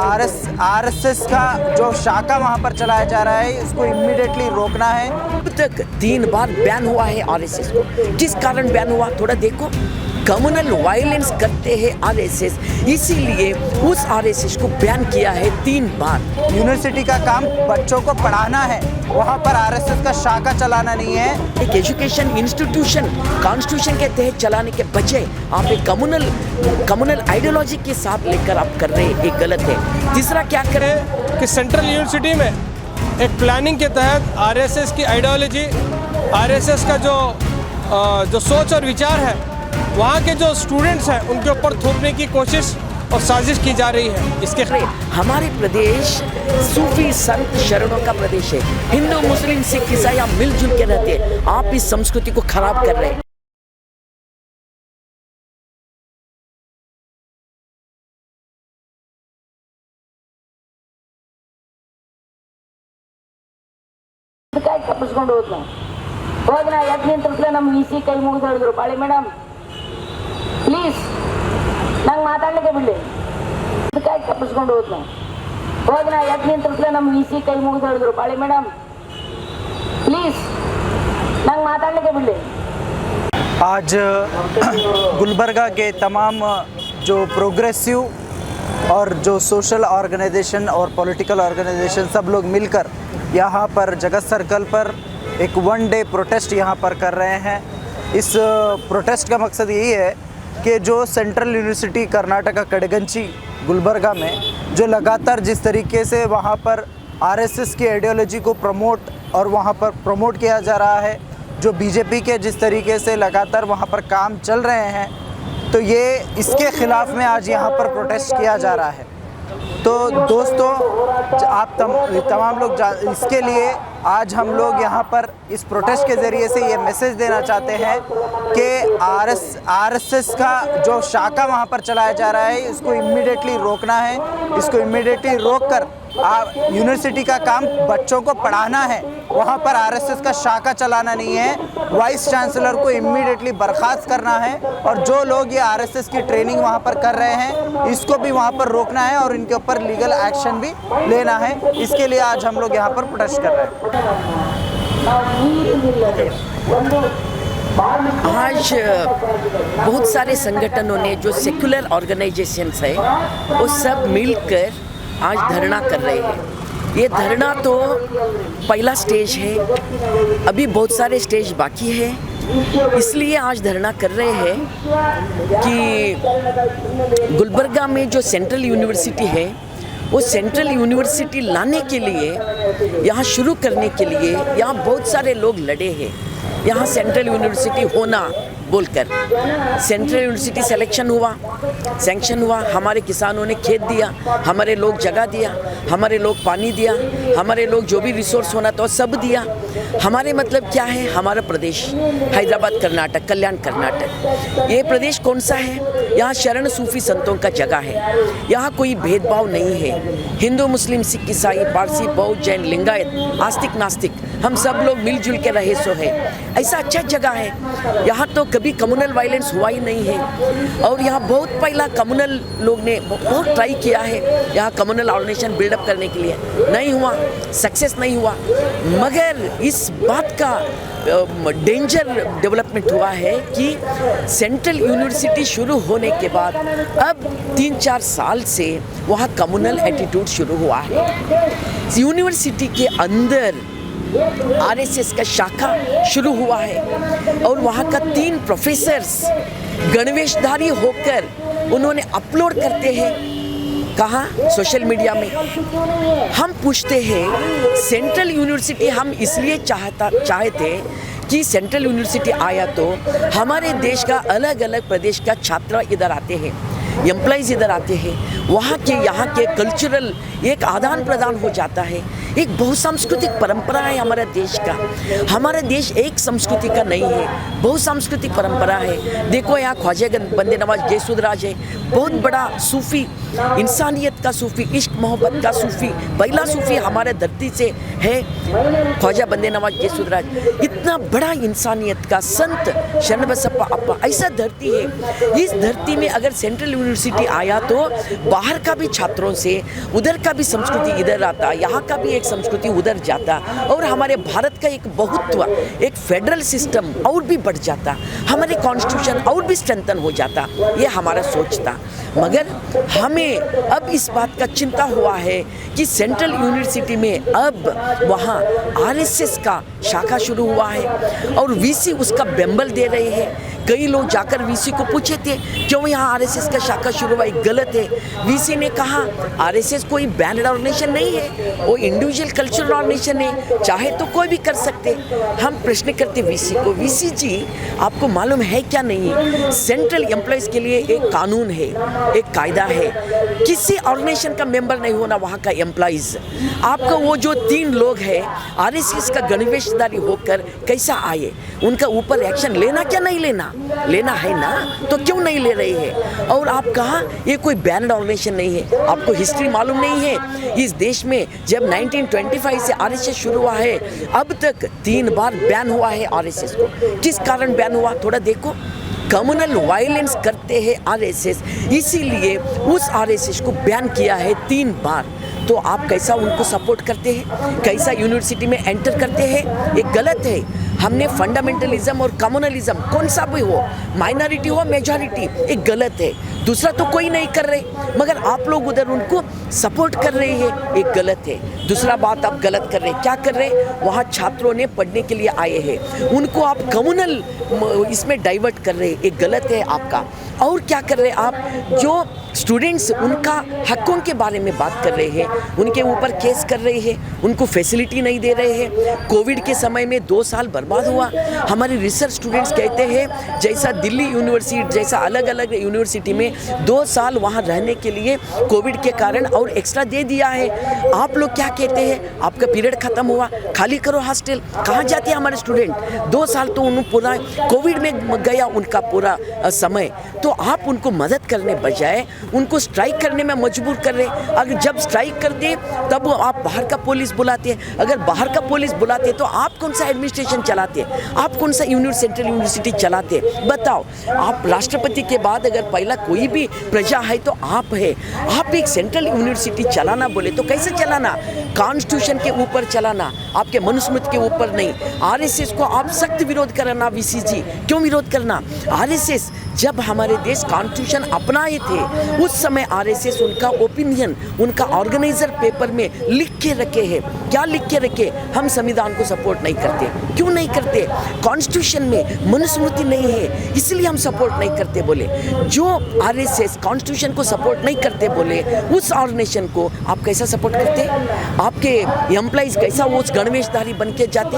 RSS का जो शाखा वहाँ पर चलाया जा रहा है इसको इमीडिएटली रोकना है। अब तक 3 बार बैन हुआ है आरएसएस को। किस कारण बैन हुआ थोड़ा देखो। कम्युनल वायलेंस करते हैं आरएसएस, इसीलिए उस आरएसएस को बैन किया है 3 बार। यूनिवर्सिटी का काम बच्चों को पढ़ाना है, वहाँ पर आरएसएस का शाखा चलाना नहीं है। एक एजुकेशन इंस्टीट्यूशन कॉन्स्टिट्यूशन के तहत चलाने के बजाय आप एक कम्युनल आइडियोलॉजी के साथ लेकर आप कर रहे हैं, ये गलत है। तीसरा क्या करें कि सेंट्रल यूनिवर्सिटी में एक प्लानिंग के तहत आरएसएस की आइडियोलॉजी, आरएसएस का जो सोच और विचार है वहाँ के जो स्टूडेंट्स हैं उनके ऊपर थोपने की कोशिश और साजिश की जा रही है। इसके हमारे प्रदेश सूफी संत शरणों का प्रदेश है। हिंदू मुस्लिम सिख ईसाई आप मिलजुल के रहते हैं, आप इस संस्कृति को खराब कर रहे हैं। ತಪ್ಪಿಸ್ಕೊಂಡು ಹೋದ್ನ ಯಾಕೆ ನಿಂತಿರ್ತಿಲ್ಲ ನಮ್ಮ ವಿ.ಸಿ ಕೈ ಮುಗಿದು ಹೇಳಿದ್ರು ಪಾಳಿ ಮೇಡಮ್ ಪ್ಲೀಸ್ ನಂಗೆ ಮಾತಾಡ್ಲಿಕ್ಕೆ ಬಿಡ್ಲಿ ಅದಕ್ಕಾಗಿ ತಪ್ಪಿಸ್ಕೊಂಡು ಹೋದ್ನ ಯಾಕೆ ನಿಂತಿರ್ತಿಲ್ಲ ನಮ್ಮ ವಿ.ಸಿ ಕೈ ಮುಗಿದು ಹೇಳಿದ್ರು ಪಾಳಿ ಮೇಡಮ್ प्लीज ನಂಗೆ ಮಾತಾಡ್ಲಿಕ್ಕೆ ಬಿಡ್ಲಿ। आज गुलबर्गा के तमाम जो प्रोग्रेसिव और जो सोशल ऑर्गेनाइजेशन और पॉलिटिकल ऑर्गेनाइजेशन सब लोग मिलकर यहाँ पर जगत सर्कल पर एक 1 डे प्रोटेस्ट यहाँ पर कर रहे हैं। इस प्रोटेस्ट का मकसद यही है कि जो सेंट्रल यूनिवर्सिटी कर्नाटका कड़गंची गुलबर्गा में जो लगातार जिस तरीके से वहाँ पर आरएसएस की आइडियोलॉजी को प्रमोट किया जा रहा है, जो बीजेपी के जिस तरीके से लगातार वहाँ पर काम चल रहे हैं, तो ये इसके ख़िलाफ़ में आज यहाँ पर प्रोटेस्ट किया जा रहा है। तो दोस्तों आप तमाम लोग इसके लिए आज हम लोग यहाँ पर इस प्रोटेस्ट के ज़रिए से ये मैसेज देना चाहते हैं कि आरएसएस का जो शाखा वहाँ पर चलाया जा रहा है इसको इमीडिएटली रोकना है। इसको इमीडिएटली रोककर यूनिवर्सिटी का काम बच्चों को पढ़ाना है, वहाँ पर आरएसएस का शाखा चलाना नहीं है। वाइस चांसलर को इमीडिएटली बर्खास्त करना है और जो लोग ये आरएसएस की ट्रेनिंग वहाँ पर कर रहे हैं इसको भी वहाँ पर रोकना है और इनके ऊपर लीगल एक्शन भी लेना है। इसके लिए आज हम लोग यहाँ पर प्रोटेस्ट कर रहे हैं। आज बहुत सारे संगठनों ने जो सेक्युलर ऑर्गेनाइजेशंस है वो सब मिलकर आज धरना कर रहे हैं। ये धरना तो पहला स्टेज है, अभी बहुत सारे स्टेज बाकी है। इसलिए आज धरना कर रहे हैं कि गुलबर्गा में जो सेंट्रल यूनिवर्सिटी है वो सेंट्रल यूनिवर्सिटी लाने के लिए, यहाँ शुरू करने के लिए यहाँ बहुत सारे लोग लड़े हैं। यहाँ सेंट्रल यूनिवर्सिटी होना बोलकर सेंट्रल यूनिवर्सिटी सैंक्शन हुआ, हमारे किसानों ने खेत दिया, हमारे लोग जगह दिया, हमारे लोग पानी दिया, हमारे लोग जो भी रिसोर्स होना था सब दिया। हमारे मतलब क्या है, हमारा प्रदेश हैदराबाद कर्नाटक, कल्याण कर्नाटक, ये प्रदेश कौन सा है? यहाँ शरण सूफी संतों का जगह है। यहाँ कोई भेदभाव नहीं है। हिंदू मुस्लिम सिख ईसाई पारसी बौद्ध जैन लिंगायत आस्तिक नास्तिक हम सब लोग मिलजुल के रहे सो है। ऐसा अच्छा जगह है। यहाँ तो कभी कम्युनल वायलेंस हुआ ही नहीं है और यहाँ बहुत पहला कम्युनल लोग ने बहुत ट्राई किया है यहाँ कम्युनल ऑर्गेनाइजेशन बिल्डअप करने के लिए, नहीं हुआ, सक्सेस नहीं हुआ। मगर इस बात का डेंजर डेवलपमेंट हुआ है कि सेंट्रल यूनिवर्सिटी शुरू होने के बाद अब 3-4 साल से वहाँ कम्युनल एटीट्यूड शुरू हुआ है। यूनिवर्सिटी के अंदर आरएसएस का शाखा शुरू हुआ है और वहाँ का 3 प्रोफेसर्स गणवेशधारी होकर उन्होंने अपलोड करते हैं कहाँ, सोशल मीडिया में। हम पूछते हैं सेंट्रल यूनिवर्सिटी हम इसलिए चाहते कि सेंट्रल यूनिवर्सिटी आया तो हमारे देश का अलग अलग प्रदेश का छात्र इधर आते हैं, एम्प्लॉइज़ इधर आते हैं, वहाँ के यहाँ के कल्चरल एक आदान प्रदान हो जाता है। एक बहुसांस्कृतिक परंपरा है हमारे देश का। हमारा देश एक संस्कृति का नहीं है, बहुसांस्कृतिक परंपरा है। देखो यहाँ ख्वाजा बंदे नवाज जयसुदराज है, बहुत बड़ा सूफी, इंसानियत का सूफी, इश्क मोहब्बत का सूफी, पहला सूफी हमारे धरती से है ख्वाजा बंदे नवाज जयसुदराज। इतना बड़ा इंसानियत का संत शरणबसप्पा अप्पा, ऐसा धरती है। इस धरती में अगर सेंट्रल यूनिवर्सिटी आया तो बाहर का भी छात्रों से, उधर का भी संस्कृति इधर आता, यहाँ का भी एक संस्कृति उधर जाता, और हमारे भारत का एक बहुत्व, एक फेडरल सिस्टम और भी बढ़ जाता, हमारे कॉन्स्टिट्यूशन और भी स्ट्रेंथन हो जाता। ये हमारा सोच था। मगर हमें अब इस बात का चिंता हुआ है कि सेंट्रल यूनिवर्सिटी में अब वहाँ आरएसएस का शाखा शुरू हुआ है और वीसी उसका बेंबल दे रहे हैं। कई लोग जाकर वीसी को पूछे थे क्यों यहाँ आरएसएस का शाखा शुरू हुआ, गलत है। वीसी ने कहा आरएसएस कोई बैंड ऑर्गेनाइजेशन नहीं है, वो इंडिविजुअल कल्चरल ऑर्गेनाइजेशन है, चाहे तो कोई भी कर सकते। हम प्रश्न करते वीसी को, वीसी जी आपको मालूम है क्या नहीं, सेंट्रल एम्प्लॉयज़ के लिए एक कानून है, एक कायदा है, किसी ऑर्गेनाइजेशन का मेंबर नहीं होना वहाँ का एम्प्लॉयज़। आपका वो जो 3 लोग हैं आरएसएस का गणवेशधारी होकर कैसा आए, उनका ऊपर एक्शन लेना क्या नहीं लेना, लेना है ना, तो क्यों नहीं ले रहे हैं। और आप कहा ये कोई बैन्ड ऑर्गेनाइजेशन नहीं है, आपको हिस्ट्री मालूम नहीं है। इस देश में जब 1925 से आरएसएस शुरू हुआ है अब तक 3 बार बैन हुआ है आरएसएस को। किस कारण बैन हुआ थोड़ा देखो। कम्युनल वायलेंस करते हैं आरएसएस, इसीलिए उस आरएसएस को बैन किया है 3 बार। तो आप कैसा उनको सपोर्ट करते हैं, कैसा यूनिवर्सिटी में एंटर करते हैं, ये गलत है। हमने फंडामेंटलिज्म और कम्युनलिज्म कौन सा भी हो, माइनॉरिटी हो मेजॉरिटी, ये गलत है। दूसरा तो कोई नहीं कर रहे, मगर आप लोग उधर उनको सपोर्ट कर रहे हैं, ये गलत है। दूसरा बात आप गलत कर रहे हैं, क्या कर रहे हैं, वहाँ छात्रों ने पढ़ने के लिए आए हैं, उनको आप कम्युनल इसमें डाइवर्ट कर रहे हैं, ये गलत है आपका। और क्या कर रहे हैं आप, जो स्टूडेंट्स उनका हकों के बारे में बात कर रहे हैं, उनके ऊपर केस कर रहे हैं, उनको फैसिलिटी नहीं दे रहे हैं। कोविड के समय में 2 साल बर्बाद हुआ। हमारे रिसर्च स्टूडेंट्स कहते हैं जैसा दिल्ली यूनिवर्सिटी जैसा अलग अलग यूनिवर्सिटी में 2 साल वहाँ रहने के लिए कोविड के कारण और एक्स्ट्रा दे दिया है। आप लोग क्या कहते हैं, आपका पीरियड ख़त्म हुआ, खाली करो हॉस्टल। कहाँ जाते हैं हमारे स्टूडेंट, 2 साल तो उन्होंने पूरा कोविड में गया उनका पूरा समय। तो आप उनको मदद करने बजाय उनको स्ट्राइक करने में मजबूर कर रहे। अगर जब स्ट्राइक करते तब आप बाहर का पुलिस बुलाते हैं, अगर बाहर का पुलिस बुलाते तो आप कौन सा एडमिनिस्ट्रेशन चलाते, आप कौन सा सेंट्रल यूनिवर्सिटी चलाते, बताओ। आप राष्ट्रपति के बाद अगर पहला कोई भी प्रजा है तो आप है। आप एक सेंट्रल यूनिवर्सिटी चलाना बोले तो कैसे चलाना, कॉन्स्टिट्यूशन के ऊपर चलाना, आपके मनुस्मृति के ऊपर नहीं। आरएसएस को आप सख्त विरोध करना। वीसीजी क्यों विरोध करना, आरएसएस जब हमारे देश कॉन्स्टिट्यूशन अपनाए थे उस समय आरएसएस उनका ओपिनियन, उनका ऑर्गेनाइजर पेपर में लिख के रखे हैं। क्या लिख के रखे, हम संविधान को सपोर्ट नहीं करते। क्यों नहीं करते, कॉन्स्टिट्यूशन में मनुस्मृति नहीं है इसलिए हम सपोर्ट नहीं करते बोले। जो आरएसएस कॉन्स्टिट्यूशन को सपोर्ट नहीं करते बोले, उस ऑर्गेनाइजेशन को आप कैसा सपोर्ट करते, आपके एम्प्लॉइज कैसा वो गणवेशधारी बन के जाते,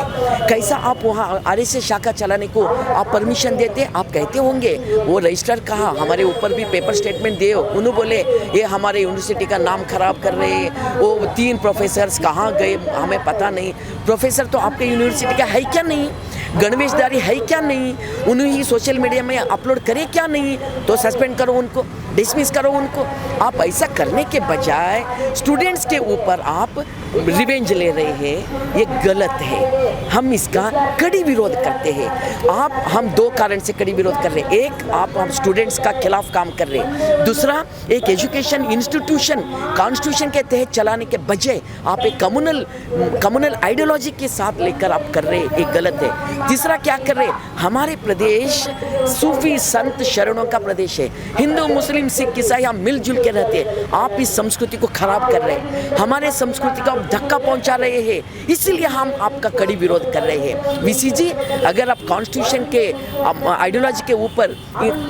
कैसा आप वहाँ आरएसएस शाखा चलाने को आप परमिशन देते। आप कहते होंगे वो रजिस्ट्रार कहा, हमारे ऊपर भी पेपर स्टेटमेंट दे, उन्होंने बोले ये हमारे यूनिवर्सिटी का नाम खराब कर रहे हैं। वो 3 प्रोफेसर्स कहाँ गए हमें पता नहीं। प्रोफेसर तो आपके यूनिवर्सिटी का है क्या नहीं, गणवेशधारी है क्या नहीं, उन्हें ही सोशल मीडिया में अपलोड करे क्या नहीं, तो सस्पेंड करो उनको, डिसमिस करो उनको। आप ऐसा करने के बजाय स्टूडेंट्स के ऊपर आप रिवेंज ले रहे हैं, ये गलत है। हम इसका कड़ी विरोध करते हैं। हम 2 कारण से कड़ी विरोध कर रहे हैं। एक, हम स्टूडेंट्स का खिलाफ काम कर रहे हैं। दूसरा, एक एजुकेशन इंस्टीट्यूशन कॉन्स्टिट्यूशन के तहत चलाने के बजाय आप एक कम्युनल आइडियोलॉजी के साथ लेकर आप कर रहे हैं, ये गलत है। तीसरा क्या कर रहे हैं, हमारे प्रदेश सूफी संत शरणों का प्रदेश है, हिंदू मुस्लिम सिख ईसाई हम मिलजुल के रहते हैं। आप इस संस्कृति को खराब कर रहे हैं, हमारे संस्कृति का धक्का पहुंचा रहे हैं, इसीलिए हम आपका कड़ी विरोध कर रहे हैं। वीसी जी, अगर आप कॉन्स्टिट्यूशन के आइडियोलॉजी के ऊपर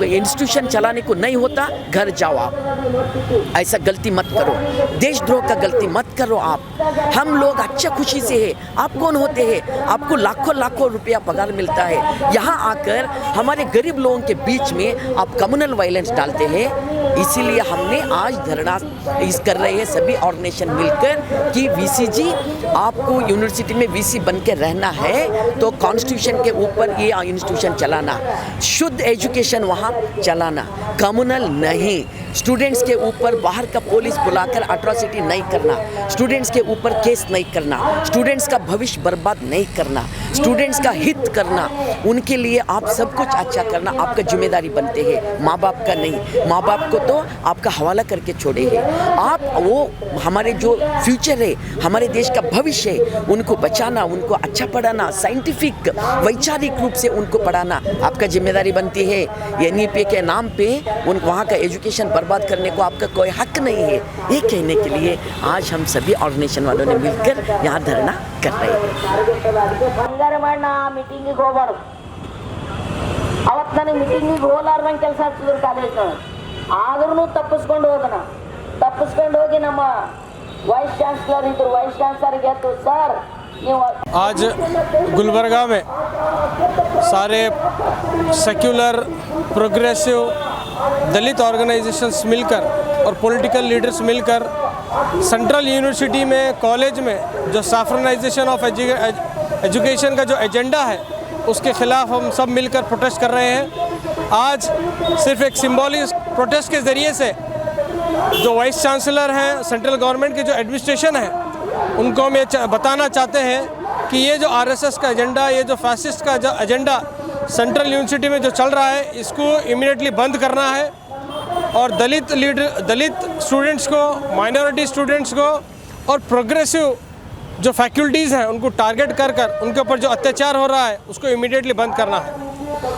इंस्टीट्यूशन चलाने को नहीं होता, घर जाओ आप। ऐसा गलती मत करो, देशद्रोह का गलती मत करो आप। हम लोग अच्छा खुशी से है। आप कौन होते हैं? आपको लाखों लाखों रुपया पगार मिलता है, यहाँ आकर हमारे गरीब लोगों के बीच में आप कम्युनल वायलेंस डालते हैं। इसीलिए हमने आज धरना इस कर रहे हैं सभी ऑर्गेनाइजेशन मिलकर कि वीसी जी आपको यूनिवर्सिटी में वीसी बन के रहना है तो कॉन्स्टिट्यूशन के ऊपर ये इंस्टीट्यूशन चलाना, शुद्ध एजुकेशन वहाँ चलाना, कम्युनल नहीं। स्टूडेंट्स के ऊपर बाहर का पुलिस बुलाकर अट्रॉसिटी नहीं करना, स्टूडेंट्स के ऊपर केस नहीं करना, स्टूडेंट्स का भविष्य बर्बाद नहीं करना, स्टूडेंट्स का हित करना, उनके लिए आप सब कुछ अच्छा करना आपका जिम्मेदारी बनते हैं, माँ बाप का नहीं। माँ बाप को तो आपका हवाला करके छोड़े हैं आप, वो हमारे जो फ्यूचर है, हमारे देश का भविष्य है, उनको बचाना, उनको अच्छा पढ़ाना, साइंटिफिक वैचारिक रूप से उनको पढ़ाना आपका जिम्मेदारी बनती है। NEP के नाम पे उन वहाँ का एजुकेशन बर्बाद करने को आपका कोई हक नहीं है। ये कहने के लिए आज हम सभी ऑर्गेनाइजेशन वालों ने मिलकर यहाँ धरना कर रहे हैं। मीटिंग होगबार्ದು ಅವತ್ತು ನನಗೆ ಮೀಟಿಂಗಿಗೆ ಹೋಲಾರ್ದಂಗೆ ಕೆಲಸ ಆಗ್ತಿದ್ರು ಕಾಲೇಜ್ನೊಳಗೆ, ಆದ್ರೂ ತಪ್ಪಿಸ್ಕೊಂಡು ಹೋಗಿ ನಮ್ಮ वाइस चांसलर इधर वाइस चांसलर गया तो सर आज गुलबर्गा में सारे सेक्युलर प्रोग्रेसिव दलित ऑर्गेनाइजेशंस मिलकर और पॉलिटिकल लीडर्स मिलकर सेंट्रल यूनिवर्सिटी में कॉलेज में जो सैफ्रनाइजेशन ऑफ एजुकेशन का जो एजेंडा है उसके ख़िलाफ़ हम सब मिलकर प्रोटेस्ट कर रहे हैं। आज सिर्फ एक सिंबॉलिक प्रोटेस्ट के ज़रिए से जो वाइस चांसलर हैं, सेंट्रल गवर्नमेंट के जो एडमिनिस्ट्रेशन है, उनको हम ये बताना चाहते हैं कि ये जो RSS का एजेंडा, ये जो फैसिस्ट का जो एजेंडा सेंट्रल यूनिवर्सिटी में जो चल रहा है, इसको इमीडिएटली बंद करना है और दलित स्टूडेंट्स को, माइनॉरिटी स्टूडेंट्स को और प्रोग्रेसिव जो फैकल्टीज़ हैं उनको टारगेट कर उनके ऊपर जो अत्याचार हो रहा है उसको इमीडिएटली बंद करना है।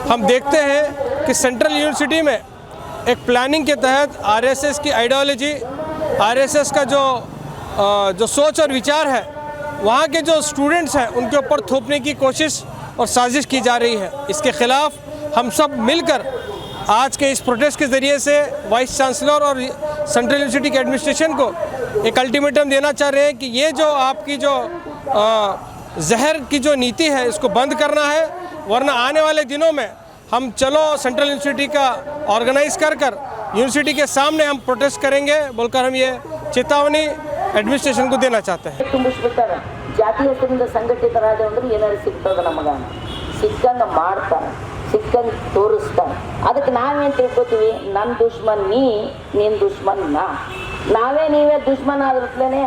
हम देखते हैं कि सेंट्रल यूनिवर्सिटी में एक प्लानिंग के तहत RSS की आइडियोलॉजी, RSS का जो सोच और विचार है, वहाँ के जो स्टूडेंट्स हैं उनके ऊपर थोपने की कोशिश और साजिश की जा रही है। इसके ख़िलाफ़ हम सब मिलकर आज के इस प्रोटेस्ट के ज़रिए से वाइस चांसलर और सेंट्रल यूनिवर्सिटी के एडमिनिस्ट्रेशन को एक अल्टीमेटम देना चाह रहे हैं कि ये जो आपकी जो जहर की जो नीति है इसको बंद करना है, वरना आने वाले दिनों में हम चलो सेंट्रल यूनिवर्सिटी का ऑर्गेनाइज कर यूनिवर्सिटी के सामने हम प्रोटेस्ट करेंगे बोलकर हम ये चेतावनी एडमिनिस्ट्रेशन को देना चाहते हैं। ತುಂಬಿಸ್ಬಿಡ್ತಾರೆ ಜಾತಿ ಹೆಸರಿಂದ ಸಂಘಟಿತರಾದ ಅಂದ್ರೆ ಏನಾದ್ರು ಸಿಗ್ತದ ನಮಗ ಸಿಕ್ಕಂಗ ಮಾಡ್ತಾರೆ, ಸಿಕ್ಕಂಗ ತೋರಿಸ್ತಾರೆ। ಅದಕ್ಕೆ ನಾವೇನು ತಿಳ್ಕೊತೀವಿ, ನನ್ನ ದುಶ್ಮನ್ ನೀನು ದುಶ್ಮನ್ ನಾವೇ ನೀವೇ ದುಶ್ಮನ್ ಆದ್ರೇ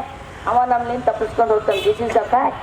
ಅವ ನಮ್ಮನ್ನ ತಪ್ಪಿಸ್ಕೊಂಡು ಹೋಗ್ತಾನೆ। This is a fact.